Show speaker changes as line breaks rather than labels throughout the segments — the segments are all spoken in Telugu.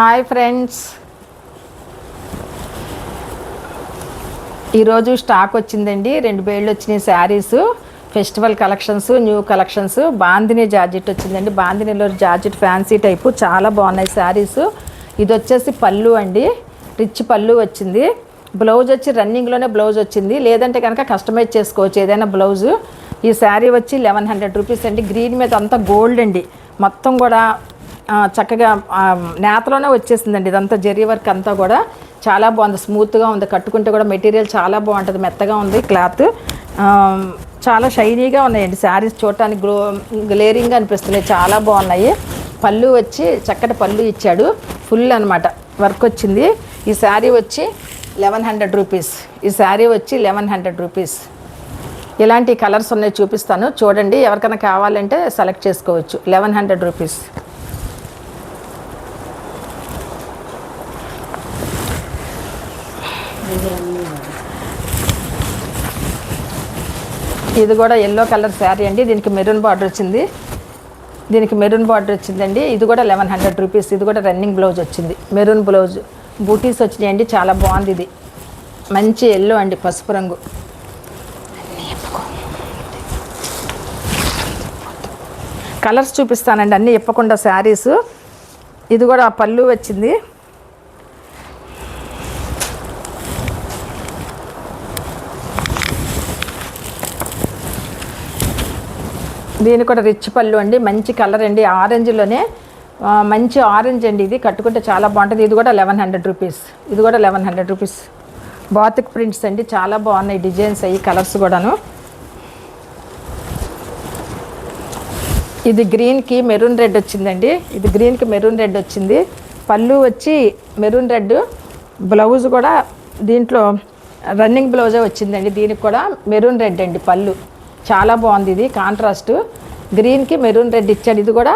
హాయ్ ఫ్రెండ్స్, ఈరోజు స్టాక్ వచ్చిందండి. 2 బేళ్ళు వచ్చినాయి saris, festival collections, new collections. Bandhani georgette వచ్చిందండి. బాందినిలో జార్జెట్ ఫ్యాన్సీ టైపు చాలా బాగున్నాయి శారీస్. ఇది వచ్చేసి పళ్ళు అండి, రిచ్ పళ్ళు వచ్చింది. బ్లౌజ్ వచ్చి రన్నింగ్లోనే బ్లౌజ్ వచ్చింది, లేదంటే కనుక కస్టమైజ్ చేసుకోవచ్చు ఏదైనా బ్లౌజు. ఈ శారీ వచ్చి 1100 రూపీస్ అండి. గ్రీన్ మీద అంతా గోల్డ్ అండి, మొత్తం కూడా చక్కగా నేతలోనే వచ్చేసిందండి. ఇదంతా జరీ వర్క్ అంతా కూడా చాలా బాగుంది, స్మూత్గా ఉంది. కట్టుకుంటే కూడా మెటీరియల్ చాలా బాగుంటుంది, మెత్తగా ఉంది క్లాత్. చాలా షైనీగా ఉన్నాయండి శారీస్, చూడటానికి గ్లేరింగ్గా అనిపిస్తున్నాయి, చాలా బాగున్నాయి. పళ్ళు వచ్చి చక్కటి పళ్ళు ఇచ్చాడు, ఫుల్ అనమాట వర్క్ వచ్చింది. ఈ శారీ వచ్చి 1100 రూపీస్. ఈ శారీ వచ్చి 1100 రూపీస్. ఇలాంటి కలర్స్ ఉన్నాయి, చూపిస్తాను చూడండి. ఎవరికైనా కావాలంటే సెలెక్ట్ చేసుకోవచ్చు. 1100 రూపీస్. ఇది కూడా ఎల్లో కలర్ శారీ అండి. దీనికి మెరూన్ బార్డర్ వచ్చింది, వచ్చిందండి. ఇది కూడా 1100 రూపీస్. ఇది కూడా రన్నింగ్ బ్లౌజ్ వచ్చింది, మెరూన్ బ్లౌజ్, బూటీస్ వచ్చినాయండి. చాలా బాగుంది. ఇది మంచి ఎల్లో అండి, పసుపు రంగు. కలర్స్ చూపిస్తానండి అన్నీ ఇప్పకుండా శారీస్. ఇది కూడా పళ్ళు వచ్చింది. దీని కూడా రిచ్ పళ్ళు అండి, మంచి కలర్ అండి, ఆరెంజ్లోనే మంచి ఆరెంజ్ అండి. ఇది కట్టుకుంటే చాలా బాగుంటుంది. ఇది కూడా 1100 రూపీస్. ఇది కూడా 1100 రూపీస్. బాతిక్ ప్రింట్స్ అండి, చాలా బాగున్నాయి డిజైన్స్ అయ్యి, కలర్స్ కూడాను. ఇది గ్రీన్కి మెరూన్ రెడ్ వచ్చిందండి. ఇది గ్రీన్కి మెరూన్ రెడ్ వచ్చింది. పళ్ళు వచ్చి మెరూన్ రెడ్, బ్లౌజ్ కూడా దీంట్లో రన్నింగ్ బ్లౌజే వచ్చిందండి. దీనికి కూడా మెరూన్ రెడ్ అండి పళ్ళు, చాలా బాగుంది. ఇది కాంట్రాస్ట్, గ్రీన్కి మెరూన్ రెడ్ ఇచ్చాడు. ఇది కూడా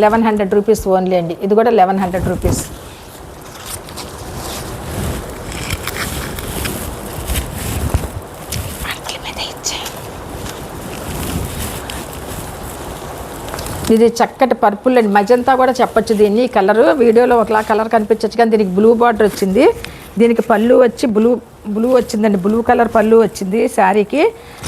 1100 రూపీస్ ఓన్లీ అండి. ఇది కూడా 1100 రూపీస్. ఇది చక్కటి పర్పుల్ అండి, మజంతా కూడా చెప్పచ్చు దీన్ని. ఈ కలరు వీడియోలో ఒకలా కలర్ కనిపించచ్చు, కానీ దీనికి బ్లూ బార్డర్ వచ్చింది. దీనికి పళ్ళు వచ్చి బ్లూ వచ్చిందండి, బ్లూ కలర్ పళ్ళు వచ్చింది శారీకి.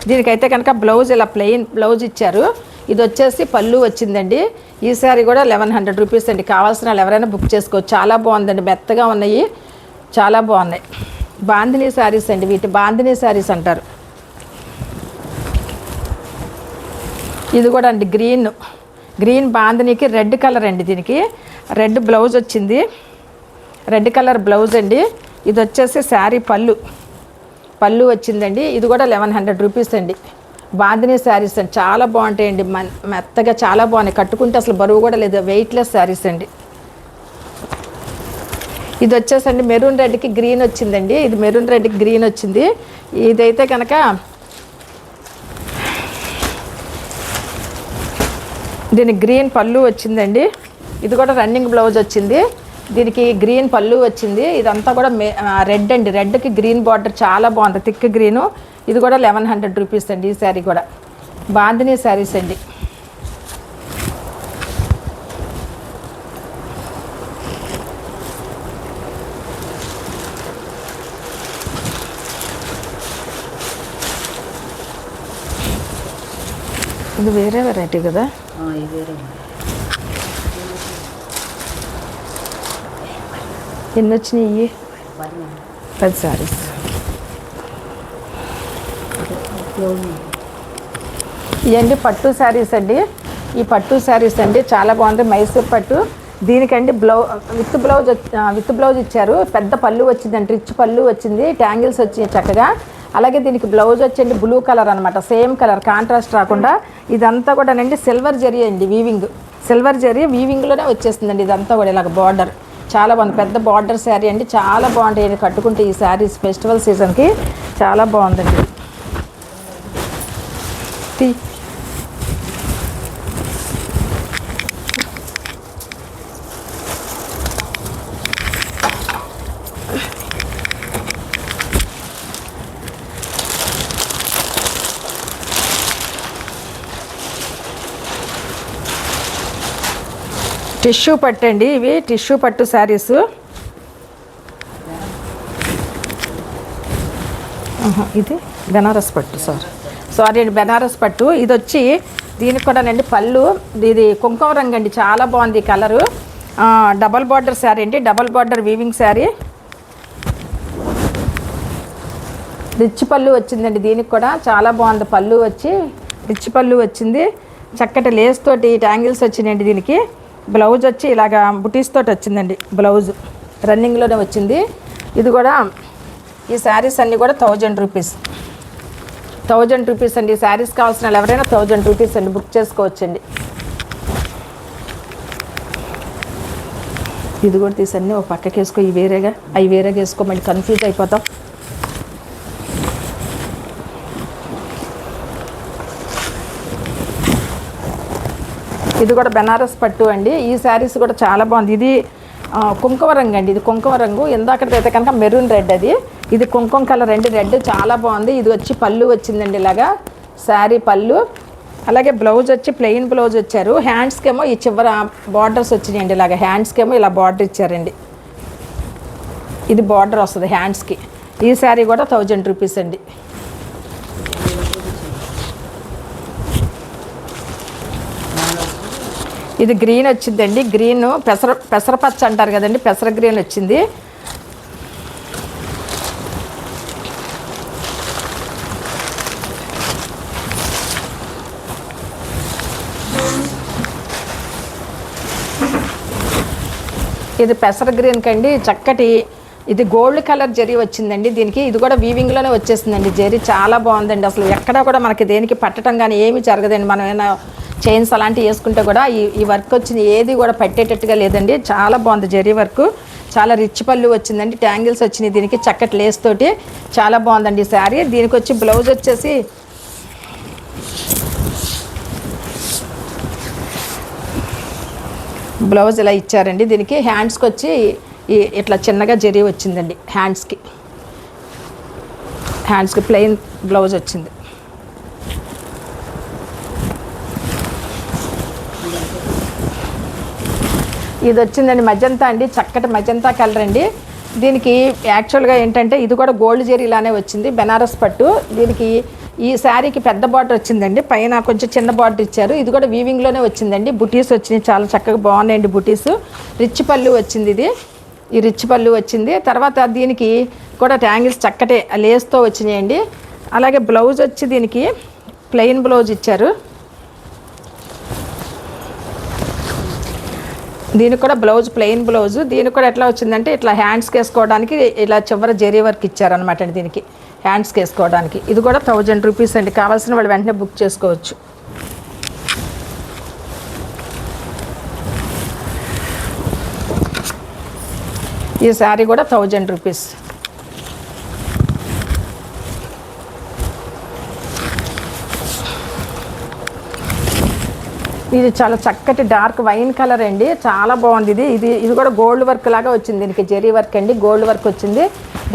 దీనికైతే కనుక బ్లౌజ్ ఇలా ప్లెయిన్ బ్లౌజ్ ఇచ్చారు. ఇది వచ్చేసి పళ్ళు వచ్చిందండి. ఈ శారీ కూడా 1100 రూపీస్ అండి. కావాల్సిన వాళ్ళు ఎవరైనా బుక్ చేసుకోవచ్చు. చాలా బాగుందండి, మెత్తగా ఉన్నాయి, చాలా బాగున్నాయి. బాందినీ శారీస్ అండి, వీటి బాందినీ శారీస్ అంటారు. ఇది కూడా అండి గ్రీన్ బాందినీకి రెడ్ కలర్ అండి. దీనికి రెడ్ బ్లౌజ్ వచ్చింది, రెడ్ కలర్ బ్లౌజ్ అండి. ఇది వచ్చేసి శారీ పళ్ళు వచ్చిందండి. ఇది కూడా 1100 రూపీస్ అండి. బాందినీ శారీస్ అండి, చాలా బాగుంటాయండి, మెత్తగా చాలా బాగున్నాయి. కట్టుకుంటే అసలు బరువు కూడా లేదు, వెయిట్లెస్ శారీస్ అండి. ఇది వచ్చేసండి మెరూన్ రెడ్కి గ్రీన్ వచ్చిందండి. ఇది మెరూన్ రెడ్కి గ్రీన్ వచ్చింది. ఇదైతే కనుక దీనికి గ్రీన్ పళ్ళు వచ్చిందండి. ఇది కూడా రన్నింగ్ బ్లౌజ్ వచ్చింది. దీనికి గ్రీన్ పళ్ళు వచ్చింది. ఇదంతా కూడా రెడ్ అండి, రెడ్కి గ్రీన్ బార్డర్ చాలా బాగుంది, థిక్ గ్రీను. ఇది కూడా 1100 రూపీస్ అండి. ఈ శారీ కూడా బాందినీ శారీస్ అండి. ఇది వేరే వెరైటీ కదా. ఎన్ని వచ్చినాయి? 10 శారీస్. ఇవన్నీ పట్టు శారీస్ అండి. ఈ పట్టు శారీస్ అండి చాలా బాగుంది, మైసూర్ పట్టు. దీనికండి విత్ బ్లౌజ్ ఇచ్చారు. పెద్ద పళ్ళు వచ్చిందండి, రిచ్ పళ్ళు వచ్చింది, ట్యాంగిల్స్ వచ్చి చక్కగా. అలాగే దీనికి బ్లౌజ్ వచ్చండి బ్లూ కలర్ అనమాట, సేమ్ కలర్, కాంట్రాస్ట్ రాకుండా. ఇదంతా కూడా అండి సిల్వర్ జరీ అండి, సిల్వర్ జరీ వీవింగ్లోనే వచ్చేస్తుందండి. ఇదంతా కూడా ఇలాగ బార్డర్ చాలా బాగుంది, పెద్ద బార్డర్ శారీ అండి, చాలా బాగుంటాయి కట్టుకుంటే. ఈ శారీస్ ఫెస్టివల్ సీజన్కి చాలా బాగుందండి. టిష్యూ పట్టు అండి, ఇవి టిష్యూ పట్టు శారీస్. ఇది బెనారస్ పట్టు సారీ అండి, బెనారస్ పట్టు. ఇది వచ్చి దీనికి కూడానండి పళ్ళు, ఇది కుంకుమ రంగు అండి, చాలా బాగుంది కలరు. డబల్ బార్డర్ శారీ అండి, double border weaving sari. Rich పళ్ళు వచ్చిందండి, దీనికి కూడా చాలా బాగుంది పళ్ళు వచ్చి, రిచ్ పళ్ళు వచ్చింది. చక్కటి లేస్ తోటి ట్యాంగిల్స్ వచ్చినాయండి దీనికి. బ్లౌజ్ వచ్చి ఇలాగా బుటీస్ తోటి వచ్చిందండి, బ్లౌజ్ రన్నింగ్లోనే వచ్చింది. ఇది కూడా ఈ శారీస్ అన్నీ కూడా 1000 రూపీస్, 1000 రూపీస్ అండి. ఈ శారీస్ కావాల్సిన వాళ్ళు ఎవరైనా 1000 రూపీస్ అండి, బుక్ చేసుకోవచ్చండి. ఇది కూడా తీసండి ఒక పక్కకి వేసుకో, ఇవి వేరేగా అవి వేరేగా వేసుకో, మళ్ళీ కన్ఫ్యూజ్ అయిపోతాం. ఇది కూడా బెనారస్ పట్టు అండి. ఈ శారీస్ కూడా చాలా బాగుంది. ఇది కుంకుమ రంగు అండి, ఇది కుంకుమ రంగు. ఇందాకైతే కనుక మెరూన్ రెడ్, ఇది కుంకుమ కలర్ అండి, రెడ్ చాలా బాగుంది. ఇది వచ్చి పళ్ళు వచ్చిందండి ఇలాగా శారీ పళ్ళు. అలాగే బ్లౌజ్ వచ్చి ప్లెయిన్ బ్లౌజ్ వచ్చారు. హ్యాండ్స్కి ఏమో ఈ చివర బార్డర్స్ వచ్చినాయండి, ఇలాగ హ్యాండ్స్కి ఏమో ఇలా బార్డర్ ఇచ్చారండి. ఇది బార్డర్ వస్తుంది హ్యాండ్స్కి. ఈ శారీ కూడా 1000 రూపీస్ అండి. ఇది గ్రీన్ వచ్చిందండి, గ్రీన్ పెసరపచ్చ అంటారు కదండి, పెసర గ్రీన్ వచ్చింది. ఇది పెసర గ్రీన్ కండి, చక్కటి ఇది గోల్డ్ కలర్ జరీ వచ్చిందండి దీనికి. ఇది కూడా వీవింగ్లోనే వచ్చేసిందండి జరీ, చాలా బాగుందండి. అసలు ఎక్కడా కూడా మనకి దేనికి పట్టడం కానీ ఏమీ జరగదండి. మనం ఏమైనా చైన్స్ అలాంటివి వేసుకుంటే కూడా ఈ వర్క్ వచ్చింది ఏది కూడా పట్టేటట్టుగా లేదండి, చాలా బాగుంది జరీ వర్క్. చాలా రిచ్ పళ్ళు వచ్చిందండి, ట్యాంగిల్స్ వచ్చినాయి దీనికి, చక్కటి లేస్ తోటి చాలా బాగుందండి ఈ శారీ. దీనికి వచ్చి బ్లౌజ్ వచ్చేసి బ్లౌజ్ ఇలా ఇచ్చారండి. దీనికి హ్యాండ్స్కి వచ్చి ఇట్లా చిన్నగా జరీ వచ్చిందండి, హ్యాండ్స్కి ప్లెయిన్ బ్లౌజ్ వచ్చింది. ఇది వచ్చిందండి మజంతా అండి, చక్కటి మజంతా కలర్ అండి. దీనికి యాక్చువల్గా ఏంటంటే ఇది కూడా గోల్డ్ జరీలానే వచ్చింది, బెనారస్ పట్టు. దీనికి ఈ శారీకి పెద్ద బార్డర్ వచ్చిందండి, పైన కొంచెం చిన్న బార్డర్ ఇచ్చారు. ఇది కూడా వీవింగ్లోనే వచ్చిందండి, బుటీస్ వచ్చినాయి, చాలా చక్కగా బాగున్నాయండి బుటీస్. రిచ్ పళ్ళు వచ్చింది, ఈ రిచ్ పళ్ళు వచ్చింది. తర్వాత దీనికి కూడా ట్యాంగిల్స్ చక్కటి లేస్తో వచ్చినాయండి. అలాగే బ్లౌజ్ వచ్చి దీనికి ప్లెయిన్ బ్లౌజ్ ఇచ్చారు. దీనికి కూడా బ్లౌజ్ ప్లెయిన్ బ్లౌజ్. దీనికి కూడా ఎట్లా వచ్చిందంటే ఇట్లా హ్యాండ్స్కి వేసుకోవడానికి ఇలా చివర జరీ వర్క్ ఇచ్చారనమాట అండి దీనికి, హ్యాండ్స్కి వేసుకోవడానికి. ఇది కూడా 1000 రూపీస్ అండి, కావాల్సిన వాళ్ళు వెంటనే బుక్ చేసుకోవచ్చు. ఈ శారీ కూడా 1000 రూపీస్. ఇది చాలా చక్కటి డార్క్ వైన్ కలర్ అండి, చాలా బాగుంది. ఇది కూడా గోల్డ్ వర్క్ లాగా వచ్చింది, దీనికి జరీ వర్క్ అండి, గోల్డ్ వర్క్ వచ్చింది.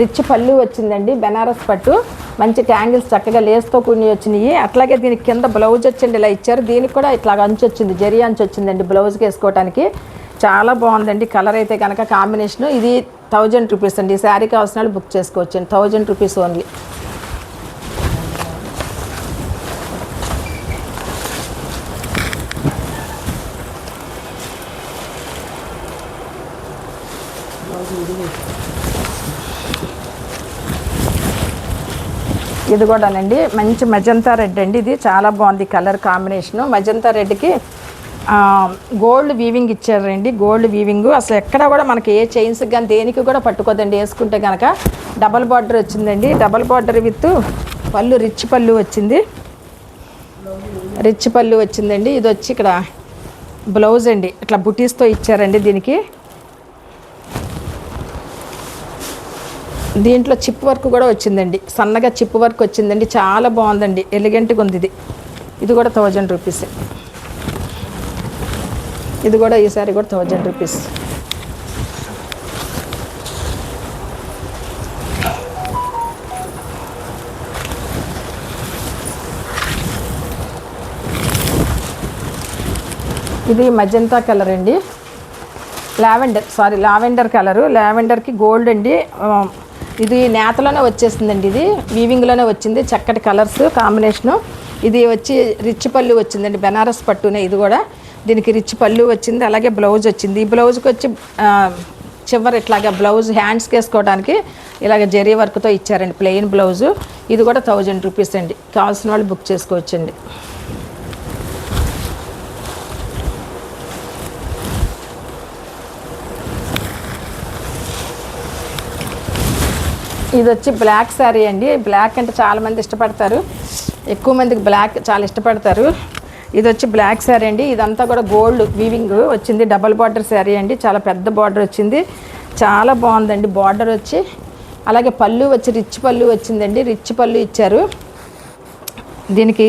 రిచ్ పళ్ళు వచ్చిందండి, బెనారస్ పట్టు, మంచి ట్యాంగిల్స్ చక్కగా లేస్తో కూడి వచ్చినాయి. అట్లాగే దీనికి కింద బ్లౌజ్ వచ్చింది ఇలా ఇచ్చారు. దీనికి కూడా ఇట్లా అంచు వచ్చింది, జరీ అంచు వచ్చిందండి బ్లౌజ్కి వేసుకోవడానికి. చాలా బాగుందండి కలర్ అయితే కనుక కాంబినేషను. ఇది 1000 రూపీస్ అండి. ఈ శారీ కావాల్సిన వాళ్ళు బుక్ చేసుకోవచ్చండి, 1000 రూపీస్ ఓన్లీ. ఇది కూడానండి మంచి మజంతా రెడ్ అండి, ఇది చాలా బాగుంది కలర్ కాంబినేషను. మజంతా రెడ్కి గోల్డ్ వీవింగ్ ఇచ్చారండి, గోల్డ్ వీవింగ్. అసలు ఎక్కడ కూడా మనకి ఏ చైన్స్కి కానీ దేనికి కూడా పట్టుకోదండి, వేసుకుంటే కనుక. డబల్ బార్డర్ వచ్చిందండి, డబల్ బార్డర్ విత్ పళ్ళు, రిచ్ పళ్ళు వచ్చింది, రిచ్ పళ్ళు వచ్చిందండి. ఇది వచ్చి ఇక్కడ బ్లౌజ్ అండి, ఇట్లా బుటీస్తో ఇచ్చారండి దీనికి. దీంట్లో చిప్ వర్క్ కూడా వచ్చిందండి, సన్నగా చిప్ వర్క్ వచ్చిందండి, చాలా బాగుందండి, ఎలిగెంట్గా ఉంది ఇది. ఇది కూడా 1000 రూపీస్. ఇది కూడా ఈ సారీ కూడా 1000 రూపీస్. ఇది మజంతా కలర్ అండి, లావెండర్ కలరు, లావెండర్కి గోల్డ్ అండి. ఇది నేతలోనే వచ్చేసిందండి, ఇది వీవింగ్లోనే వచ్చింది, చక్కటి కలర్స్ కాంబినేషను. ఇది వచ్చి రిచ్ పళ్ళు వచ్చిందండి, బెనారస్ పట్టునే ఇది కూడా. దీనికి రిచ్ పళ్ళు వచ్చింది, అలాగే బ్లౌజ్ వచ్చింది. ఈ బ్లౌజ్కి వచ్చి చివరి ఇట్లాగా బ్లౌజ్ హ్యాండ్స్కి వేసుకోవడానికి ఇలాగ జరీ వర్క్తో ఇచ్చారండి, ప్లెయిన్ బ్లౌజు. ఇది కూడా 1000 రూపీస్ అండి. కావాల్సిన వాళ్ళు బుక్ చేసుకోవచ్చండి. ఇది వచ్చి బ్లాక్ శారీ అండి. బ్లాక్ అంటే చాలామంది ఇష్టపడతారు, ఎక్కువ మందికి బ్లాక్ చాలా ఇష్టపడతారు. ఇది వచ్చి బ్లాక్ శారీ అండి. ఇదంతా కూడా గోల్డ్ వీవింగ్ వచ్చింది, డబల్ బార్డర్ శారీ అండి. చాలా పెద్ద బార్డర్ వచ్చింది, చాలా బాగుందండి బార్డర్ వచ్చి. అలాగే పళ్ళు వచ్చి రిచ్ పళ్ళు వచ్చిందండి, రిచ్ పళ్ళు ఇచ్చారు. దీనికి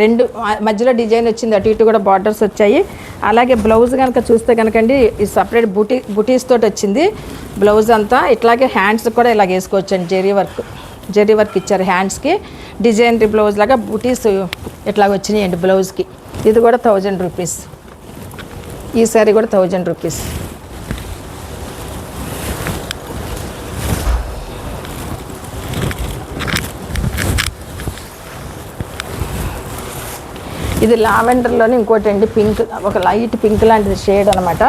2 మధ్యలో డిజైన్ వచ్చింది, అటు ఇటు కూడా బార్డర్స్ వచ్చాయి. అలాగే బ్లౌజ్ కనుక చూస్తే కనుకండి ఈ సపరేట్ బుటీస్ తోటి వచ్చింది బ్లౌజ్ అంతా. ఇట్లాగే హ్యాండ్స్ కూడా ఇలాగ వేసుకోవచ్చండి, జరీ వర్క్ ఇచ్చారు హ్యాండ్స్కి. డిజైనరీ బ్లౌజ్ లాగా బుటీస్ ఇట్లాగ వచ్చినాయండి బ్లౌజ్కి. ఇది కూడా 1000 రూపీస్. ఈ శారీ కూడా 1000 రూపీస్. ఇది లావెండర్లోనే ఇంకోటి అండి, పింక్, ఒక లైట్ పింక్ లాంటిది షేడ్ అనమాట.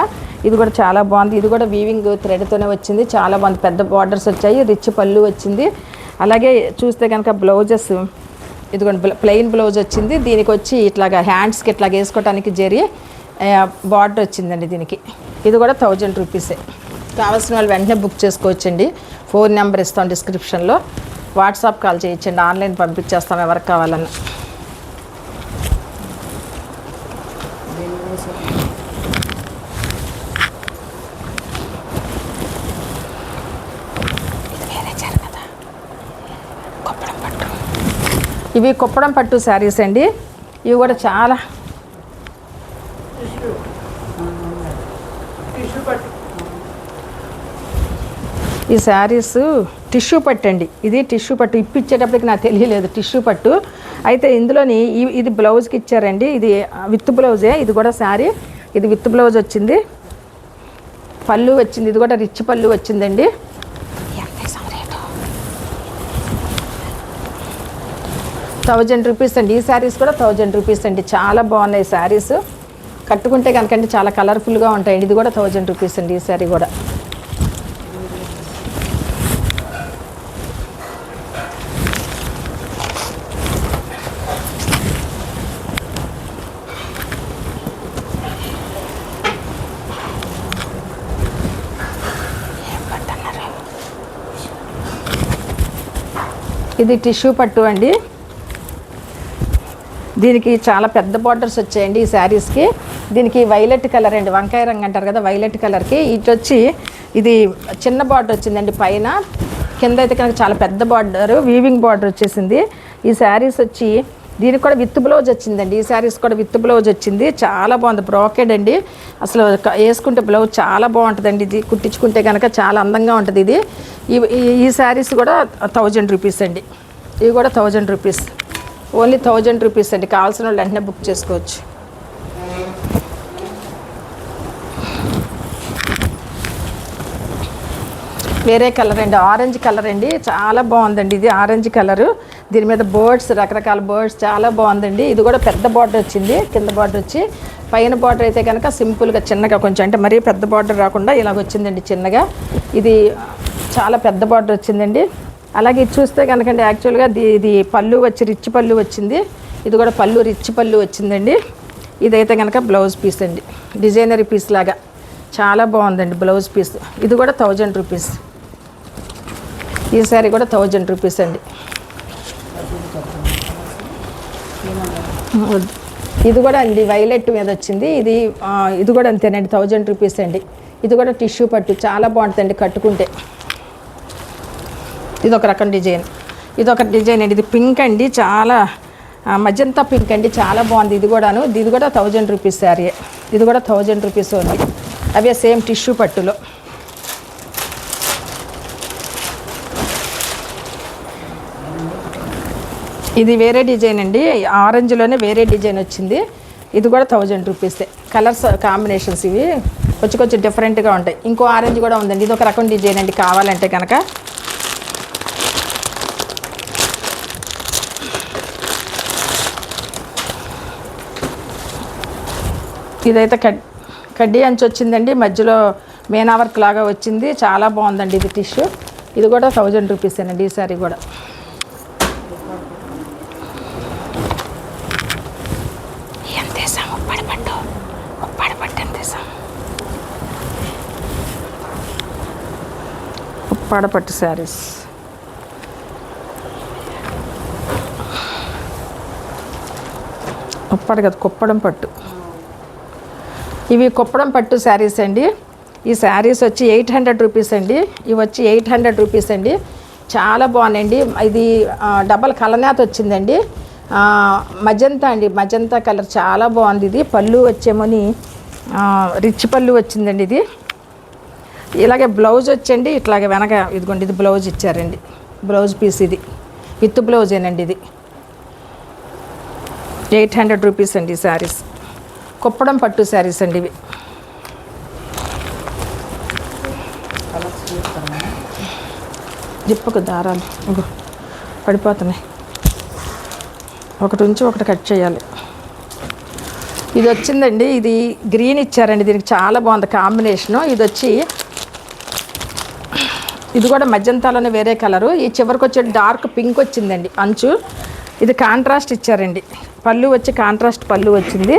ఇది కూడా చాలా బాగుంది. ఇది కూడా వీవింగ్ థ్రెడ్తోనే వచ్చింది, చాలా బాగుంది. పెద్ద బార్డర్స్ వచ్చాయి, రిచ్ పళ్ళు వచ్చింది. అలాగే చూస్తే కనుక బ్లౌజెస్ ఇదిగోండి ప్లెయిన్ బ్లౌజ్ వచ్చింది. దీనికి వచ్చి ఇట్లాగా హ్యాండ్స్కి ఇట్లాగ వేసుకోవడానికి జరీ బార్డర్ వచ్చిందండి దీనికి. ఇది కూడా 1000 రూపీసే. కావాల్సిన వాళ్ళు వెంటనే బుక్ చేసుకోవచ్చండి. ఫోన్ నెంబర్ ఇస్తాం డిస్క్రిప్షన్లో, వాట్సాప్ కాల్ చేయొచ్చండి, ఆన్లైన్ పంపించేస్తాం ఎవరికి కావాలన్నా. ఇవి కుప్పడం పట్టు శారీస్ అండి. ఇవి కూడా చాలా ఈ శారీస్ టిష్యూ పట్టు అండి. ఇది టిష్యూ పట్టు, ఇప్పించేటప్పటికి నాకు తెలియలేదు టిష్యూ పట్టు. అయితే ఇందులోని ఇది బ్లౌజ్కి ఇచ్చారండి, ఇది విత్ బ్లౌజే. ఇది కూడా శారీ, ఇది విత్ బ్లౌజ్ వచ్చింది, పళ్ళు వచ్చింది. ఇది కూడా రిచ్ పళ్ళు వచ్చిందండి. 1000 రూపీస్ అండి. ఈ శారీస్ కూడా 1000 రూపీస్ అండి. చాలా బాగున్నాయి శారీస్, కట్టుకుంటే కనుకండి చాలా కలర్ఫుల్గా ఉంటాయండి. ఇది కూడా 1000 రూపీస్ అండి. ఈ శారీ కూడా ఇది టిష్యూ పట్టు అండి. దీనికి చాలా పెద్ద బార్డర్స్ వచ్చాయండి ఈ శారీస్కి. దీనికి వైలెట్ కలర్ అండి, వంకాయ రంగు అంటారు కదా, వైలెట్ కలర్కి ఇటు వచ్చి ఇది చిన్న బార్డర్ వచ్చిందండి పైన. కింద అయితే కనుక చాలా పెద్ద బార్డర్, వీవింగ్ బార్డర్ వచ్చేసింది. ఈ శారీస్ వచ్చి దీనికి కూడా విత్ బ్లౌజ్ వచ్చిందండి. ఈ శారీస్ కూడా విత్ బ్లౌజ్ వచ్చింది, చాలా బాగుంది. బ్రాకెడ్ అండి, అసలు వేసుకుంటే బ్లౌజ్ చాలా బాగుంటుందండి. ఇది కుట్టించుకుంటే కనుక చాలా అందంగా ఉంటుంది ఇది. ఈ శారీస్ కూడా 1000 రూపీస్ అండి. ఇవి కూడా 1000 రూపీస్, ఓన్లీ 1000 రూపీస్ అండి. కావాల్సిన వాళ్ళు వెంటనే బుక్ చేసుకోవచ్చు. వేరే కలర్ అండి, ఆరెంజ్ కలర్ అండి, చాలా బాగుందండి. ఇది ఆరెంజ్ కలరు, దీని మీద బర్డ్స్, రకరకాల బర్డ్స్, చాలా బాగుందండి. ఇది కూడా పెద్ద బార్డర్ వచ్చింది, కింద బార్డర్ వచ్చి. పైన బార్డర్ అయితే కనుక సింపుల్గా చిన్నగా కొంచెం, అంటే మరీ పెద్ద బార్డర్ రాకుండా ఇలాగ వచ్చిందండి చిన్నగా. ఇది చాలా పెద్ద బార్డర్ వచ్చిందండి. అలాగే ఇది చూస్తే కనుకండి యాక్చువల్గా ఇది పళ్ళు వచ్చి రిచ్ పళ్ళు వచ్చింది. ఇది కూడా పళ్ళు రిచ్ పళ్ళు వచ్చిందండి. ఇదైతే కనుక బ్లౌజ్ పీస్ అండి, డిజైనరీ పీస్ లాగా చాలా బాగుందండి బ్లౌజ్ పీస్. ఇది కూడా 1000 రూపీస్. ఈ సారీ కూడా 1000 రూపీస్ అండి. ఇది కూడా అండి వైలెట్ మీద వచ్చింది. ఇది కూడా అంతేనండి, 1000 రూపీస్ అండి. ఇది కూడా టిష్యూ పట్టు, చాలా బాగుంటుందండి కట్టుకుంటే. ఇది ఒక రకం డిజైన్, ఇది ఒక డిజైన్ అండి. ఇది పింక్ అండి, చాలా మజంతా పింక్ అండి, చాలా బాగుంది. ఇది కూడాను, ఇది కూడా 1000 రూపీస్ శారీ. ఇది కూడా 1000 రూపీస్ ఉంది. అవే సేమ్ టిష్యూ పట్టులో. ఇది వేరే డిజైన్ అండి, ఆరెంజ్లోనే వేరే డిజైన్ వచ్చింది. ఇది కూడా 1000 రూపీసే. కలర్స్ కాంబినేషన్స్ ఇవి కొంచెం డిఫరెంట్గా ఉంటాయి. ఇంకో ఆరెంజ్ కూడా ఉందండి, ఇది ఒక రకం డిజైన్ అండి. కావాలంటే కనుక ఇదైతే కడ్డీ అంచు వచ్చిందండి, మధ్యలో మేనా వర్క్ లాగా వచ్చింది. చాలా బాగుందండి ఇది టిష్యూ. ఇది కూడా 1000 రూపీసేనండి ఈ సారీ కూడా. ఉప్పాడపట్టు శారీస్, ఉప్పాడ కదా కుప్పడం పట్టు. ఇవి కుప్పడం పట్టు శారీస్ అండి. ఈ శారీస్ వచ్చి 800 రూపీస్ అండి. ఇవి వచ్చి 800 రూపీస్ అండి. చాలా బాగున్నాయండి. ఇది డబల్ కలనేత వచ్చిందండి, మజంతా అండి, మజంతా కలర్ చాలా బాగుంది. ఇది పళ్ళు వచ్చేమని రిచ్ పళ్ళు వచ్చిందండి. ఇది ఇలాగే బ్లౌజ్ వచ్చండి, ఇట్లాగే వెనక ఇదిగోండి, ఇది బ్లౌజ్ ఇచ్చారండి, బ్లౌజ్ పీస్. ఇది విత్ బ్లౌజేనండి. ఇది 800 రూపీస్ అండి ఈ శారీస్. కుప్పడం పట్టు శారీస్ అండి ఇవి. జిప్పకు దారాలు ఇంకో పడిపోతున్నాయి, ఒకటి ఉంచి ఒకటి కట్ చేయాలి. ఇది వచ్చిందండి, ఇది గ్రీన్ ఇచ్చారండి, దీనికి చాలా బాగుంది కాంబినేషను. ఇది వచ్చి ఇది కూడా మధ్యంతాలోనే వేరే కలరు. ఈ చివరికి వచ్చే డార్క్ పింక్ వచ్చిందండి అంచు. ఇది కాంట్రాస్ట్ ఇచ్చారండి. పళ్ళు వచ్చి కాంట్రాస్ట్ పళ్ళు వచ్చింది.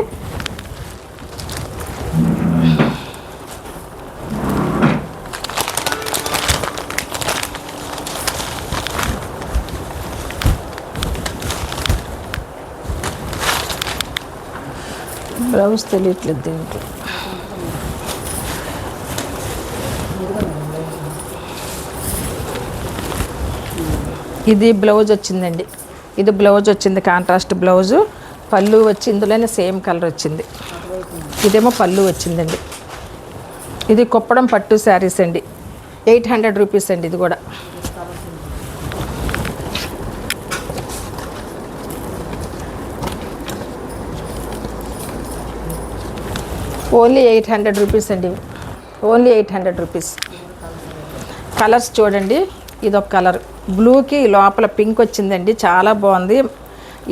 బ్లౌజ్ తెలియట్లేదు దీనికి. ఇది బ్లౌజ్ వచ్చిందండి, ఇది బ్లౌజ్ వచ్చింది కాంట్రాస్ట్ బ్లౌజు. పళ్ళు వచ్చి ఇందులోనే సేమ్ కలర్ వచ్చింది. ఇదేమో పళ్ళు వచ్చిందండి. ఇది కుప్పడం పట్టు శారీస్ అండి, 800 రూపీస్ అండి. ఇది కూడా ఓన్లీ 800 రూపీస్ అండి, ఓన్లీ 800 రూపీస్. కలర్స్ చూడండి, ఇదొక కలర్ బ్లూకి లోపల పింక్ వచ్చిందండి, చాలా బాగుంది.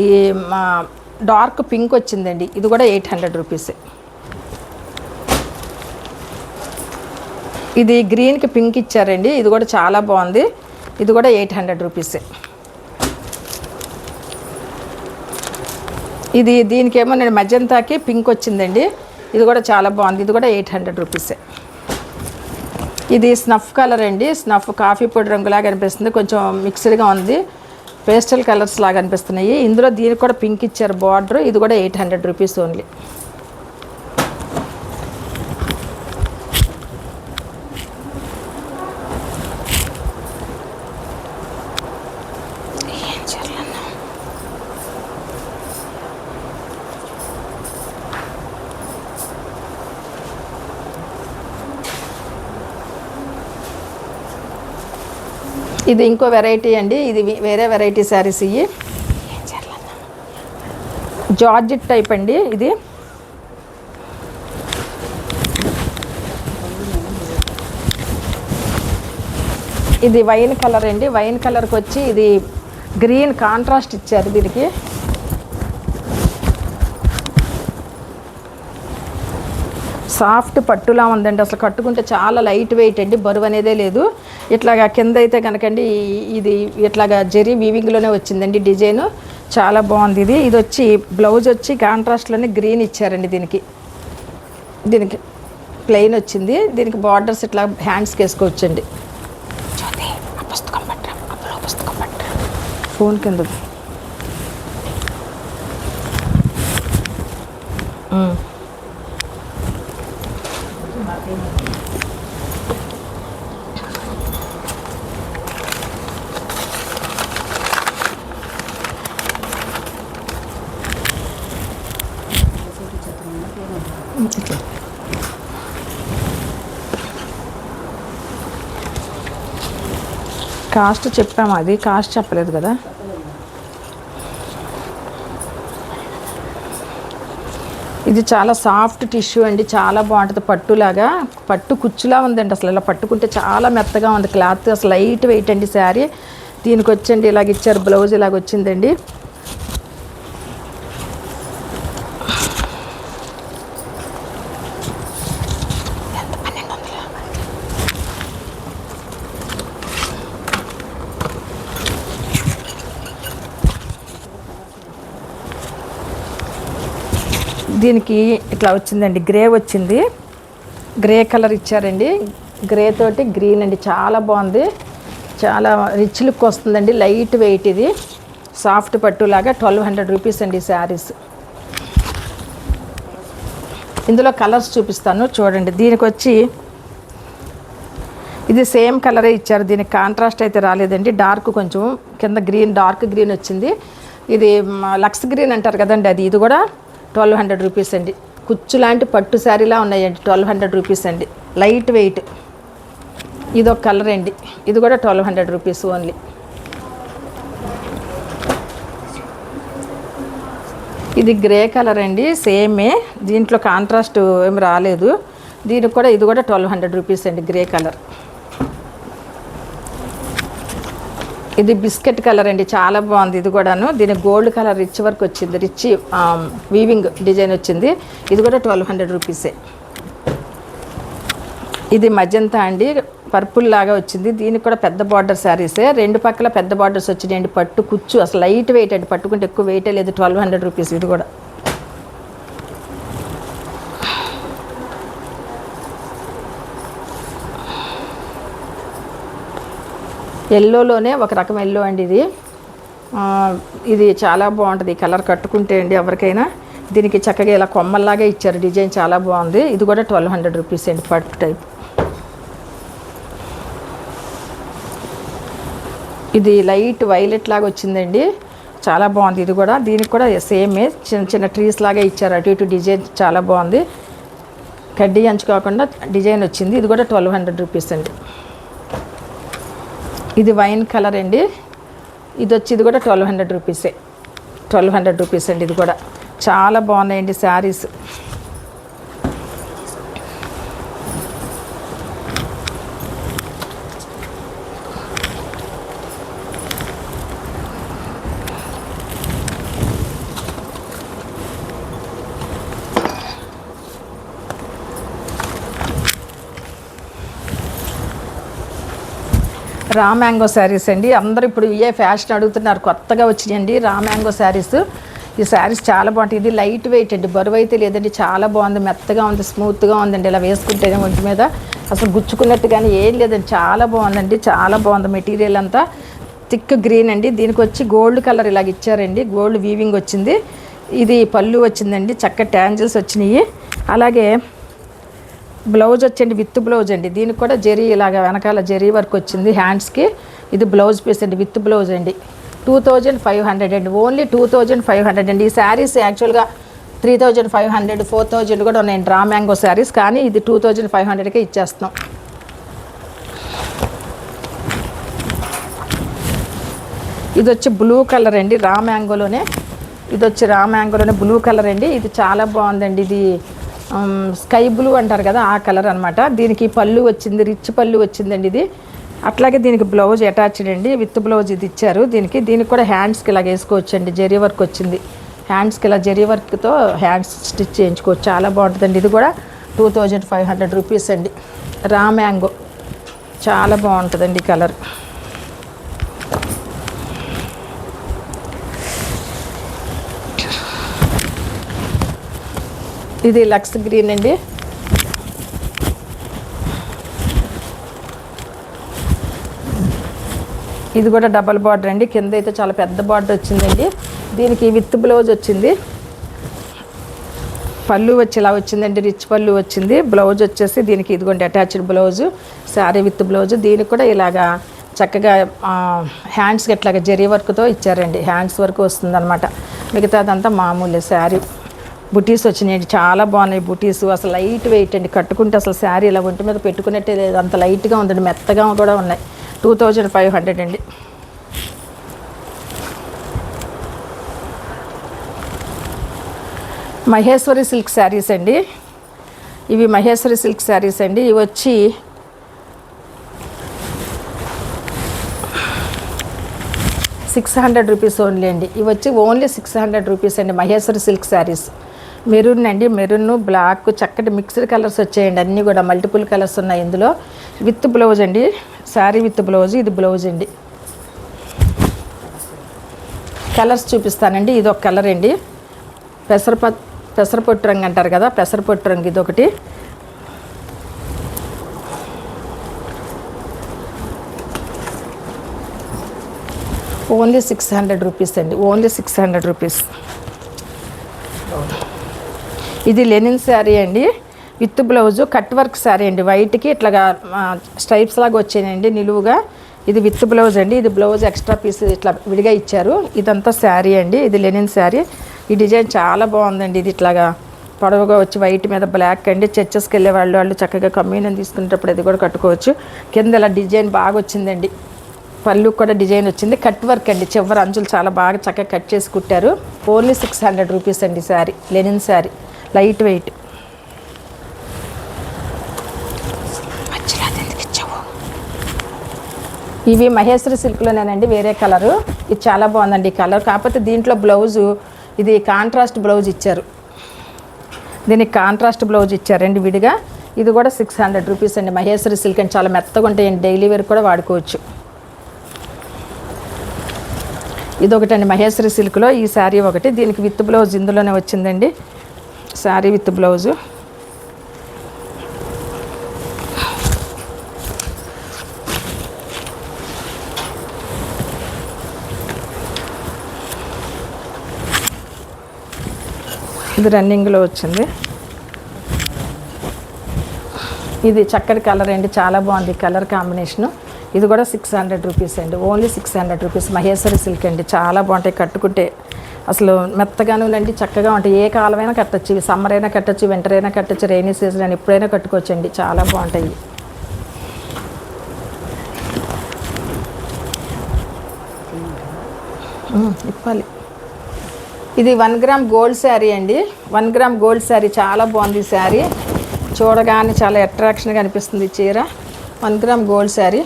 ఈ డార్క్ పింక్ వచ్చిందండి, ఇది కూడా 800 రూపీసే. ఇది గ్రీన్కి పింక్ ఇచ్చారండి, ఇది కూడా చాలా బాగుంది, ఇది కూడా 800 రూపీసే. ఇది దీనికేమో నేను మజంతాకి పింక్ వచ్చిందండి, ఇది కూడా చాలా బాగుంది, ఇది కూడా 800 రూపీసే. ఇది స్నఫ్ కలర్ అండి, స్నఫ్ కాఫీ పొడి రంగులాగా అనిపిస్తుంది, కొంచెం మిక్స్డ్గా ఉంది, పేస్టల్ కలర్స్ లాగా అనిపిస్తున్నాయి. ఇందులో దీనికి కూడా పింక్ ఇచ్చారు బార్డర్, ఇది కూడా 800 రూపీస్ ఓన్లీ. ఇది ఇంకో వెరైటీ అండి, ఇది వేరే వెరైటీ శారీస్. ఇవి జార్జెట్ టైప్ అండి. ఇది వైన్ కలర్ అండి, వైన్ కలర్కి వచ్చి ఇది గ్రీన్ కాంట్రాస్ట్ ఇచ్చారు. దీనికి సాఫ్ట్ పట్టులా ఉందండి, అసలు కట్టుకుంటే చాలా లైట్ వెయిట్ అండి, బరువు అనేదే లేదు. ఇట్లాగా కింద అయితే కనుకండి ఇది ఇట్లాగా జెరీ వీవింగ్లోనే వచ్చిందండి డిజైను, చాలా బాగుంది. ఇది వచ్చి బ్లౌజ్ వచ్చి కాంట్రాస్ట్లోనే గ్రీన్ ఇచ్చారండి. దీనికి ప్లెయిన్ వచ్చింది, దీనికి బార్డర్స్ ఇట్లా హ్యాండ్స్కి వేసుకోవచ్చండి. ఫోన్ కింద కాస్ట్ చెప్పాము, అది కాస్ట్ చెప్పలేదు కదా. ఇది చాలా సాఫ్ట్ టిష్యూ అండి, చాలా బాగుంటుంది. పట్టులాగా పట్టు కుచ్చులా ఉందండి. అసలు ఇలా పట్టుకుంటే చాలా మెత్తగా ఉంది క్లాత్. అసలు లైట్ వెయిట్ అండి శారీ. దీనికి వచ్చండి ఇలాగ ఇచ్చారు, బ్లౌజ్ ఇలాగ వచ్చిందండి. దీనికి ఇట్లా వచ్చిందండి, గ్రే వచ్చింది, గ్రే కలర్ ఇచ్చారండి. గ్రే తోటి గ్రీన్ అండి, చాలా బాగుంది. చాలా రిచ్ లుక్ వస్తుందండి, లైట్ వెయిట్. ఇది సాఫ్ట్ పట్టులాగా 1200 రూపీస్ అండి శారీస్. ఇందులో కలర్స్ చూపిస్తాను చూడండి. దీనికి వచ్చి ఇది సేమ్ కలరే ఇచ్చారు, దీనికి కాంట్రాస్ట్ అయితే రాలేదండి. డార్క్ కొంచెం కింద గ్రీన్, డార్క్ గ్రీన్ వచ్చింది. ఇది లక్స్ గ్రీన్ అంటారు కదండి, అది. ఇది కూడా 1200 రూపీస్ అండి. కుచ్చు లాంటి పట్టు శారీలా ఉన్నాయండి. 1200 రూపీస్ అండి, లైట్ వెయిట్. ఇది ఒక కలర్ అండి, ఇది కూడా 1200 రూపీస్ ఓన్లీ. ఇది గ్రే కలర్ అండి, సేమే. దీంట్లో కాంట్రాస్ట్ ఏమి రాలేదు. దీనికి కూడా ఇది కూడా 1200 రూపీస్ అండి, గ్రే కలర్. ఇది బిస్కెట్ కలర్ అండి, చాలా బాగుంది. ఇది కూడాను దీనికి గోల్డ్ కలర్ రిచ్ వర్క్ వచ్చింది, రిచ్ వీవింగ్ డిజైన్ వచ్చింది. ఇది కూడా 1200 రూపీసే. ఇది మజంతా అండి, పర్పుల్ లాగా వచ్చింది. దీనికి కూడా పెద్ద బార్డర్ శారీసే, రెండు పక్కల పెద్ద బార్డర్స్ వచ్చినాయండి. పట్టు కుచ్చు అసలు లైట్ వెయిట్ అండి, పట్టుకుంటే ఎక్కువ వెయిటే లేదు. 1200 రూపీస్. ఇది కూడా ఎల్లోలోనే ఒక రకం ఎల్లో అండి ఇది. ఇది చాలా బాగుంటుంది, ఈ కలర్ కట్టుకుంటే అండి ఎవరికైనా. దీనికి చక్కగా ఇలా కొమ్మల్లాగా ఇచ్చారు, డిజైన్ చాలా బాగుంది. ఇది కూడా 1200 రూపీస్ అండి, పట్టు టైప్. ఇది లైట్ వైలెట్ లాగా వచ్చిందండి, చాలా బాగుంది. ఇది కూడా దీనికి కూడా సేమే, చిన్న చిన్న ట్రీస్ లాగా ఇచ్చారు, అటు ఇటు డిజైన్ చాలా బాగుంది. కడ్డీ అంచు కాకుండా డిజైన్ వచ్చింది. ఇది కూడా 1200 రూపీస్ అండి. ఇది వైన్ కలర్ అండి, ఇది వచ్చి ఇది కూడా 1200 రూపీసే. 1200 రూపీస్ అండి. ఇది కూడా చాలా బాగున్నాయండి శారీస్. రా మ్యాంగో శారీస్ అండి. అందరూ ఇప్పుడు ఏ ఫ్యాషన్ అడుగుతున్నారు, కొత్తగా వచ్చినాయండి రా మ్యాంగో శారీస్. ఈ శారీస్ చాలా బాగుంటాయి. ఇది లైట్ వెయిట్ అండి, బరువు అయితే లేదండి, చాలా బాగుంది, మెత్తగా ఉంది, స్మూత్గా ఉందండి. ఇలా వేసుకుంటేనే ఒంటి మీద అసలు గుచ్చుకున్నట్టు కానీ ఏం లేదండి, చాలా బాగుందండి, చాలా బాగుంది. మెటీరియల్ అంతా థిక్ గ్రీన్ అండి. దీనికి వచ్చి గోల్డ్ కలర్ ఇలాగ ఇచ్చారండి, గోల్డ్ వీవింగ్ వచ్చింది. ఇది పళ్ళు వచ్చిందండి, చక్క ట్యాంజిల్స్ వచ్చినాయి. అలాగే బ్లౌజ్ వచ్చండి, విత్ బ్లౌజ్ అండి. దీనికి కూడా జరీ ఇలాగ వెనకాల జరీ వర్క్ వచ్చింది హ్యాండ్స్కి. ఇది బ్లౌజ్ పీస్ అండి, విత్ బ్లౌజ్ అండి. 2500 అండి, ఓన్లీ 2500 అండి. ఈ శారీస్ యాక్చువల్గా 3500, 4000 కూడా ఉన్నాయండి రా మ్యాంగో శారీస్, కానీ ఇది 2500కే ఇచ్చేస్తున్నాం. ఇది వచ్చి బ్లూ కలర్ అండి, రా మ్యాంగోలోనే. ఇది వచ్చి రా మ్యాంగోలోనే బ్లూ కలర్ అండి. ఇది చాలా బాగుందండి. ఇది స్కై బ్లూ అంటారు కదా, ఆ కలర్ అనమాట. దీనికి పళ్ళు వచ్చింది, రిచ్ పళ్ళు వచ్చిందండి ఇది. అట్లాగే దీనికి బ్లౌజ్ అటాచ్డ్ అండి, విత్ బ్లౌజ్ ఇది ఇచ్చారు. దీనికి కూడా హ్యాండ్స్కి ఇలా వేసుకోవచ్చండి, జరీ వర్క్ వచ్చింది. హ్యాండ్స్కి ఇలా జరీ వర్క్తో హ్యాండ్స్ స్టిచ్ చేయించుకోవచ్చు, చాలా బాగుంటుందండి. ఇది కూడా 2500 రూపీస్ అండి. రా మ్యాంగో చాలా బాగుంటుందండి కలర్. ఇది లక్స్ గ్రీన్ అండి. ఇది కూడా డబల్ బార్డర్ అండి, కింద అయితే చాలా పెద్ద బార్డర్ వచ్చిందండి. దీనికి విత్ బ్లౌజ్ వచ్చింది, పళ్ళు వచ్చి ఇలా వచ్చిందండి, రిచ్ పళ్ళు వచ్చింది. బ్లౌజ్ వచ్చేసి దీనికి ఇదిగోండి attached blouse, sari with blouse. దీనికి కూడా ఇలాగా చక్కగా హ్యాండ్స్కి ఇట్లాగా జరీ వర్క్తో ఇచ్చారండి, హ్యాండ్స్ వర్క్ వస్తుంది అనమాట. మిగతాదంతా మామూలే శారీ. బుటీస్ వచ్చినాయండి, చాలా బాగున్నాయి బుటీస్. అసలు లైట్ వెయిట్ అండి, కట్టుకుంటే అసలు శారీ ఇలా ఒంటి మీద పెట్టుకున్నట్టే లేదు, అంత లైట్గా ఉందండి, మెత్తగా కూడా ఉన్నాయి. 2500 అండి. మహేశ్వరి సిల్క్ శారీస్ అండి. ఇవి మహేశ్వరి సిల్క్ శారీస్ అండి. ఇవి వచ్చి ₹600 ఓన్లీ అండి. ఇవి వచ్చి ఓన్లీ ₹600 అండి. మహేశ్వరి సిల్క్ శారీస్ మెరూన్ అండి. మెరూన్, బ్లాక్ చక్కటి మిక్స్డ్ కలర్స్ వచ్చాయండి. అన్నీ కూడా మల్టిపుల్ కలర్స్ ఉన్నాయి ఇందులో. విత్ బ్లౌజ్ అండి. Sari with blouse. ఇది బ్లౌజ్ అండి. కలర్స్ చూపిస్తానండి. ఇది ఒక కలర్ అండి. పెసరపొట్టు రంగు అంటారు కదా, పెసరపొట్టు రంగు ఇదొకటి. ఓన్లీ ₹600 అండి. ఓన్లీ ₹600. ఇది లెనిన్ శారీ అండి. With blouse cut work sari అండి. వైట్కి ఇట్లాగా స్ట్రైప్స్ లాగా వచ్చాయండి నిలువుగా. ఇది విత్ బ్లౌజ్ అండి. ఇది బ్లౌజ్ ఎక్స్ట్రా పీస్ ఇట్లా విడిగా ఇచ్చారు. ఇదంతా శారీ అండి. ఇది లెనిన్ శారీ. ఈ డిజైన్ చాలా బాగుందండి. ఇది ఇట్లాగా పొడవుగా వచ్చి వైట్ మీద బ్లాక్ అండి. చర్చెస్కి వెళ్ళే వాళ్ళు చక్కగా కమ్యూనియన్ తీసుకునేటప్పుడు ఇది కూడా కట్టుకోవచ్చు. కింద ఇలా డిజైన్ బాగా వచ్చిందండి. పళ్ళు కూడా డిజైన్ వచ్చింది. కట్ వర్క్ అండి. చివరి అంచులు చాలా బాగా చక్కగా కట్ చేసి కుట్టారు. ఓన్లీ ₹600 అండి. Sari linen sari, light weight. ఇవి మహేశ్వరి సిల్క్లోనేనండి. వేరే కలరు. ఇది చాలా బాగుందండి ఈ కలర్. కాకపోతే దీంట్లో బ్లౌజు ఇది కాంట్రాస్ట్ బ్లౌజ్ ఇచ్చారు. దీనికి కాంట్రాస్ట్ బ్లౌజ్ ఇచ్చారండి విడిగా. ఇది కూడా ₹600 అండి. మహేశ్వరి సిల్క్ అండి. చాలా మెత్తగా ఉంటాయండి. డైలీ వేర్ కూడా వాడుకోవచ్చు. ఇదొకటండి మహేశ్వరి సిల్క్లో ఈ శారీ ఒకటి. దీనికి విత్ బ్లౌజ్ ఇందులోనే వచ్చిందండి. Sari with blouse. ఇది రన్నింగ్లో వచ్చింది. ఇది చక్కటి కలర్ అండి. చాలా బాగుంది కలర్ కాంబినేషను. ఇది కూడా ₹600 అండి. ఓన్లీ ₹600. మహేశ్వరి సిల్క్ అండి. చాలా బాగుంటాయి కట్టుకుంటే. అసలు మెత్తగాను అండి, చక్కగా ఉంటాయి. ఏ కాలమైనా కట్టచ్చు. సమ్మర్ అయినా కట్టచ్చు, వింటర్ అయినా కట్టచ్చు, రైనీ సీజన్ అని ఎప్పుడైనా కట్టుకోవచ్చు అండి. చాలా బాగుంటాయి. ఇప్పాలి. ఇది 1 గ్రామ్ గోల్డ్ శారీ అండి. 1 గ్రామ్ గోల్డ్ శారీ చాలా బాగుంది. శారీ చూడగానే చాలా అట్రాక్షన్గా అనిపిస్తుంది చీర. 1 గ్రామ్ గోల్డ్ శారీ.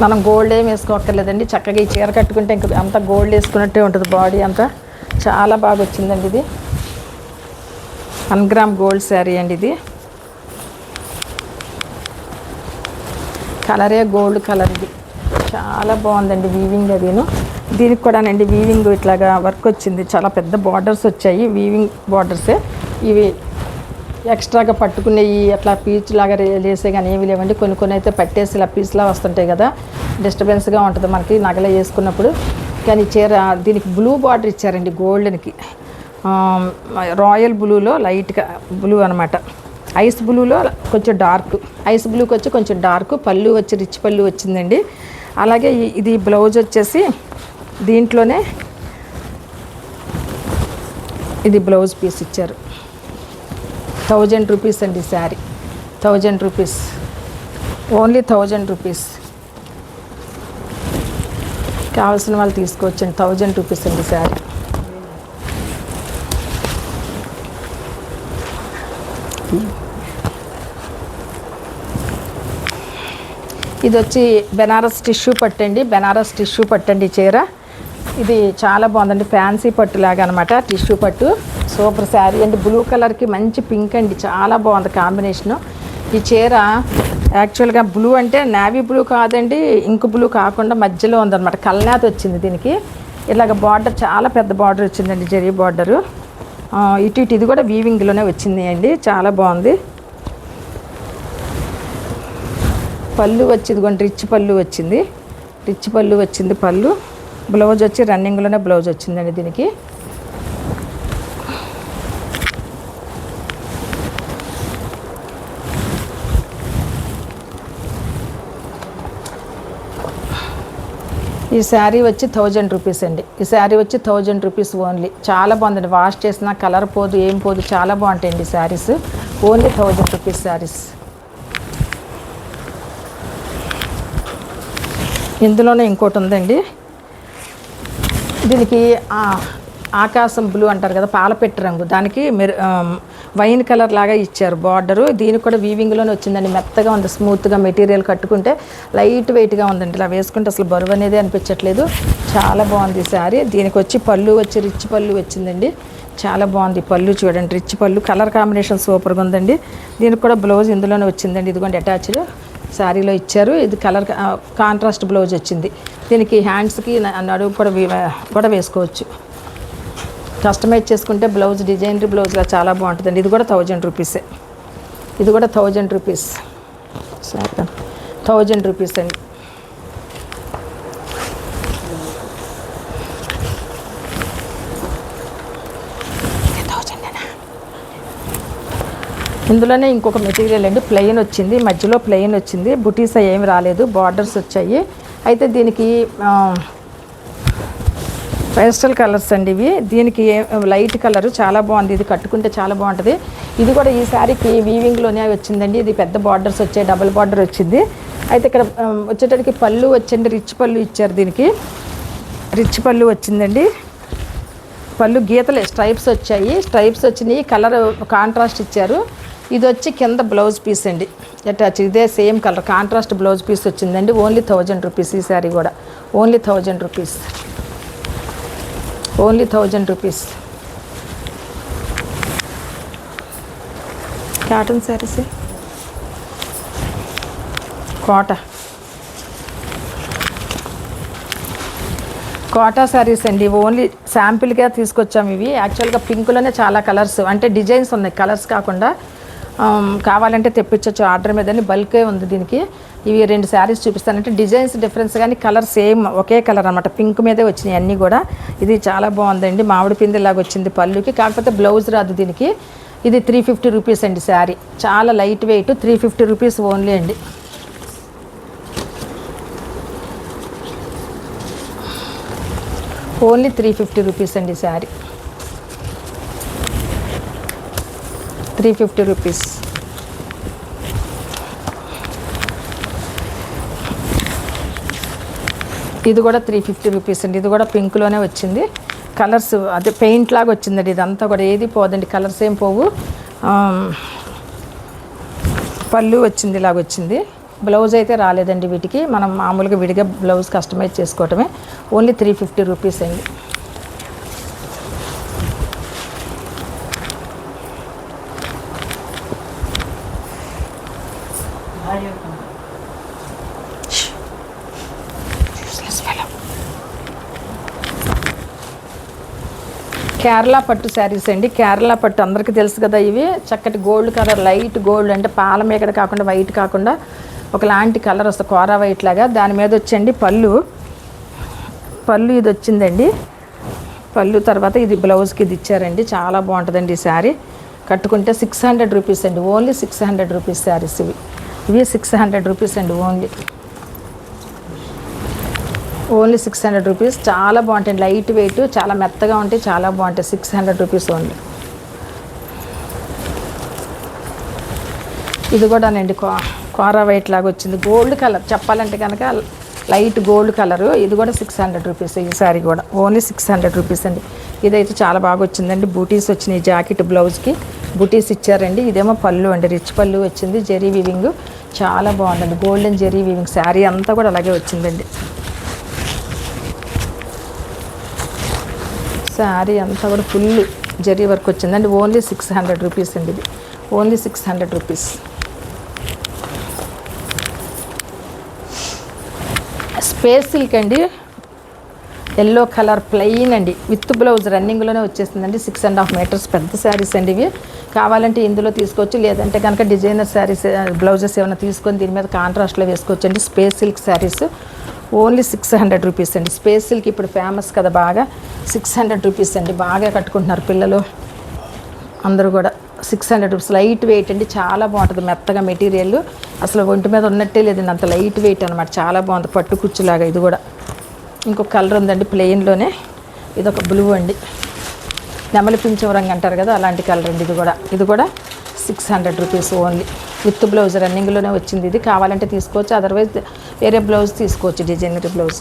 మనం గోల్డ్ ఏం వేసుకోక్కర్లేదండి. చక్కగా ఈ చీర కట్టుకుంటే ఇంక అంతా గోల్డ్ వేసుకున్నట్టే ఉంటుంది. బాడీ అంతా చాలా బాగా వచ్చిందండి. ఇది 1 గ్రామ్ గోల్డ్ శారీ అండి. ఇది కలరే గోల్డ్ కలర్. ఇది చాలా బాగుందండి. వీవింగ్ అదిను. దీనికి కూడానండి వీవింగ్ ఇట్లాగా వర్క్ వచ్చింది. చాలా పెద్ద బార్డర్స్ వచ్చాయి. వీవింగ్ బార్డర్సే ఇవి. ఎక్స్ట్రాగా పట్టుకునేవి అట్లా పీచ్ లాగా లేసే కానీ ఏమి లేవండి. కొన్ని అయితే పట్టేసి ఇలా పీస్లా వస్తుంటాయి కదా, డిస్టర్బెన్స్గా ఉంటుంది మనకి నగలు వేసుకున్నప్పుడు. కానీ చీర దీనికి బ్లూ బార్డర్ ఇచ్చారండి. గోల్డెన్కి రాయల్ బ్లూలో లైట్గా బ్లూ అనమాట. ఐస్ బ్లూలో కొంచెం డార్క్. ఐస్ బ్లూకి వచ్చి కొంచెం డార్క్. పళ్ళు వచ్చి రిచ్ పళ్ళు వచ్చిందండి. అలాగే ఇది బ్లౌజ్ వచ్చేసి దీంట్లోనే ఇది బ్లౌజ్ పీస్ ఇచ్చారు. ₹1000 అండి శారీ. ₹1000. ఓన్లీ ₹1000. కావాల్సిన వాళ్ళు తీసుకోవచ్చండి. ₹1000 అండి శారీ. ఇది వచ్చి బెనారస్ టిష్యూ పట్టండి. బెనారస్ టిష్యూ పట్టండి చీర. ఇది చాలా బాగుందండి. ఫ్యాన్సీ పట్టు లాగా అనమాట. టిష్యూ పట్టు సూపర్ శారీ అండి. బ్లూ కలర్కి మంచి పింక్ అండి. చాలా బాగుంది కాంబినేషను. ఈ చీర యాక్చువల్గా బ్లూ అంటే నేవీ బ్లూ కాదండి, ఇంక్ బ్లూ కాకుండా మధ్యలో ఉందన్నమాట. కల్నాథ్ వచ్చింది దీనికి. ఇలాగ బార్డర్ చాలా పెద్ద బార్డర్ వచ్చిందండి. జరీ బార్డరు. ఇటు ఇది కూడా వీవింగ్లోనే వచ్చింది అండి. చాలా బాగుంది. పళ్ళు వచ్చి ఇదిగోండి రిచ్ పళ్ళు వచ్చింది. రిచ్ పళ్ళు వచ్చింది. పళ్ళు బ్లౌజ్ వచ్చి రన్నింగ్లోనే బ్లౌజ్ వచ్చిందండి దీనికి. ఈ శారీ వచ్చి ₹1000 అండి. ఈ శారీ వచ్చి ₹1000 ఓన్లీ. చాలా బాగుందండి. వాష్ చేసిన కలర్ పోదు, ఏం పోదు. చాలా బాగుంటాయండి శారీస్. ఓన్లీ ₹1000 శారీస్. ఇందులోనే ఇంకోటి ఉందండి. దీనికి ఆకాశం బ్లూ అంటారు కదా, పాలపెట్టు రంగు, దానికి వైన్ కలర్ లాగా ఇచ్చారు బార్డరు. దీనికి కూడా వీవింగ్లోనే వచ్చిందండి. మెత్తగా ఉంది, స్మూత్గా మెటీరియల్ కట్టుకుంటే లైట్ వెయిట్గా ఉందండి. ఇలా వేసుకుంటే అసలు బరువు అనేది అనిపించట్లేదు. చాలా బాగుంది ఈ శారీ. దీనికి వచ్చి పళ్ళు వచ్చి రిచ్ పళ్ళు వచ్చిందండి. చాలా బాగుంది పళ్ళు, చూడండి రిచ్ పళ్ళు, కలర్ కాంబినేషన్ సూపర్గా ఉందండి. దీనికి కూడా బ్లౌజ్ ఇందులోనే వచ్చిందండి. ఇదిగోండి అటాచ్డ్ శారీలో ఇచ్చారు. ఇది కలర్ కాంట్రాస్ట్ బ్లౌజ్ వచ్చింది. దీనికి హ్యాండ్స్కి నడుము కూడా వేసుకోవచ్చు. కస్టమైజ్ చేసుకుంటే బ్లౌజ్ డిజైనరీ బ్లౌజ్లా చాలా బాగుంటుందండి. ఇది కూడా 1000 రూపీసే. ఇది కూడా 1000 రూపీస్, 1000 రూపీస్ అండి. ఇందులోనే ఇంకొక మెటీరియల్ అండి, ప్లెయిన్ వచ్చింది, మధ్యలో ప్లెయిన్ వచ్చింది, బుటీస్ ఏమి రాలేదు, బార్డర్స్ వచ్చాయి. అయితే దీనికి పేస్టల్ కలర్స్ అండి ఇవి. దీనికి లైట్ కలరు చాలా బాగుంది. ఇది కట్టుకుంటే చాలా బాగుంటుంది. ఇది కూడా ఈ శారీకి వీవింగ్లోనే వచ్చిందండి. ఇది పెద్ద బార్డర్స్ వచ్చాయి, డబుల్ బార్డర్ వచ్చింది. అయితే ఇక్కడ వచ్చేటప్పటికి పళ్ళు వచ్చింది, రిచ్ పళ్ళు ఇచ్చారు. దీనికి రిచ్ పళ్ళు వచ్చిందండి. పళ్ళు గీతలే స్ట్రైప్స్ వచ్చాయి, స్ట్రైప్స్ వచ్చినాయి, కలర్ కాంట్రాస్ట్ ఇచ్చారు. ఇది వచ్చి కింద బ్లౌజ్ పీస్ అండి అటాచ్, ఇదే same colour contrast blouse piece వచ్చిందండి. Only 1000 rupees. ఈ శారీ కూడా only 1000 rupees, only 1000 rupees. Cotton saris, Kota saris అండి. ఓన్లీ శాంపిల్గా తీసుకొచ్చాము ఇవి. యాక్చువల్గా పింక్లోనే చాలా కలర్స్ అంటే డిజైన్స్ ఉన్నాయి, కలర్స్ కాకుండా కావాలంటే తెప్పించవచ్చు ఆర్డర్ మీదని. బల్కే ఉంది దీనికి. ఇవి 2 శారీస్ చూపిస్తానంటే డిజైన్స్ డిఫరెన్స్ కానీ కలర్ సేమ్, ఒకే కలర్ అనమాట. పింక్ మీదే వచ్చినాయి అన్నీ కూడా. ఇది చాలా బాగుందండి, మామిడి పిందెలాగా వచ్చింది పళ్ళుకి, కాకపోతే బ్లౌజ్ రాదు దీనికి. ఇది 350 రూపీస్ అండి శారీ. చాలా లైట్ వెయిట్, 350 రూపీస్ ఓన్లీ అండి. ఓన్లీ 350 రూపీస్ అండి శారీ, 350 రూపీస్. ఇది కూడా 350 రూపీస్ అండి. ఇది కూడా పింక్లోనే వచ్చింది. కలర్స్ అదే పెయింట్ లాగా వచ్చిందండి. ఇదంతా కూడా ఏది పోదండి, కలర్స్ ఏం పోవు. పళ్ళు వచ్చింది, ఇలాగ వచ్చింది. బ్లౌజ్ అయితే రాలేదండి వీటికి. మనం మామూలుగా విడిగా బ్లౌజ్ కస్టమైజ్ చేసుకోవటమే. ఓన్లీ 350 రూపీస్ అండి. కేరళ పట్టు శారీస్ అండి. కేరళ పట్టు అందరికీ తెలుసు కదా. ఇవి చక్కటి గోల్డ్ కలర్, లైట్ గోల్డ్ అంటే పాల మేకడ కాకుండా వైట్ కాకుండా ఒకలాంటి కలర్ వస్తుంది, కోరా వైట్ లాగా. దాని మీద వచ్చండి పళ్ళు ఇది వచ్చిందండి. పళ్ళు తర్వాత ఇది బ్లౌజ్కి ఇది ఇచ్చారండి. చాలా బాగుంటుందండి ఈ శారీ. కట్టుకుంటే 600 రూపీస్ అండి. ఓన్లీ 600 రూపీస్ శారీస్ ఇవి 600 రూపీస్ అండి. Only 600 rupees. చాలా బాగుంటాయి, లైట్ వెయిట్, చాలా మెత్తగా ఉంటాయి, చాలా బాగుంటాయి. 600 రూపీస్ ఓన్లీ. ఇది కూడానండి కోరా వైట్ లాగా వచ్చింది, గోల్డ్ కలర్ చెప్పాలంటే కనుక లైట్ గోల్డ్ కలరు. ఇది కూడా 600 రూపీస్. ఈ శారీ కూడా ఓన్లీ 600 రూపీస్ అండి. ఇదైతే చాలా బాగా వచ్చిందండి. బూటీస్ వచ్చినాయి, జాకెట్ బ్లౌజ్కి బూటీస్ ఇచ్చారండి. ఇదేమో పళ్ళు అండి, రిచ్ పళ్ళు వచ్చింది, జెరీ వీవింగ్ చాలా బాగుందండి. గోల్డెన్ జెరీ వీవింగ్ శారీ అంతా కూడా అలాగే వచ్చిందండి. శారీ అంతా కూడా ఫుల్ జరీ వర్క్ వచ్చిందండి. ఓన్లీ 600 రూపీస్ అండి. ఇది ఓన్లీ 600 రూపీస్. స్పేస్ సిల్క్ అండి, ఎల్లో కలర్ ప్లెయిన్ అండి, విత్ బ్లౌజ్ రన్నింగ్లోనే వచ్చేస్తుందండి. 6.5 మీటర్స్ పెద్ద శారీస్ అండి ఇవి. కావాలంటే ఇందులో తీసుకోవచ్చు, లేదంటే కనుక డిజైనర్ శారీస్ బ్లౌజెస్ ఏమైనా తీసుకొని దీని మీద కాంట్రాస్ట్లో వేసుకోవచ్చు అండి. Space silk saris only 600 rupees అండి. స్పేస్ సిల్క్ ఇప్పుడు ఫేమస్ కదా బాగా. 600 రూపీస్ అండి. బాగా కట్టుకుంటున్నారు పిల్లలు అందరూ కూడా. 600 రూపీస్. లైట్ వెయిట్ అండి, చాలా బాగుంటుంది, మెత్తగా మెటీరియల్ అసలు ఒంటి మీద ఉన్నట్టే లేదండి, అంత లైట్ వెయిట్ అనమాట. చాలా బాగుంది, పట్టు కుచ్చులాగా. ఇది కూడా ఇంకొక కలర్ ఉందండి ప్లెయిన్లోనే. ఇదొక బ్లూ అండి, నెమలి పింఛం రంగు అంటారు కదా, అలాంటి కలర్ అండి. ఇది కూడా 600 రూపీస్ ఓన్లీ. విత్ బ్లౌజ్ రన్నింగ్లోనే వచ్చింది. ఇది కావాలంటే తీసుకోవచ్చు, అదర్వైజ్ వేరే బ్లౌజ్ తీసుకోవచ్చు, డిజైనరీ బ్లౌజ్.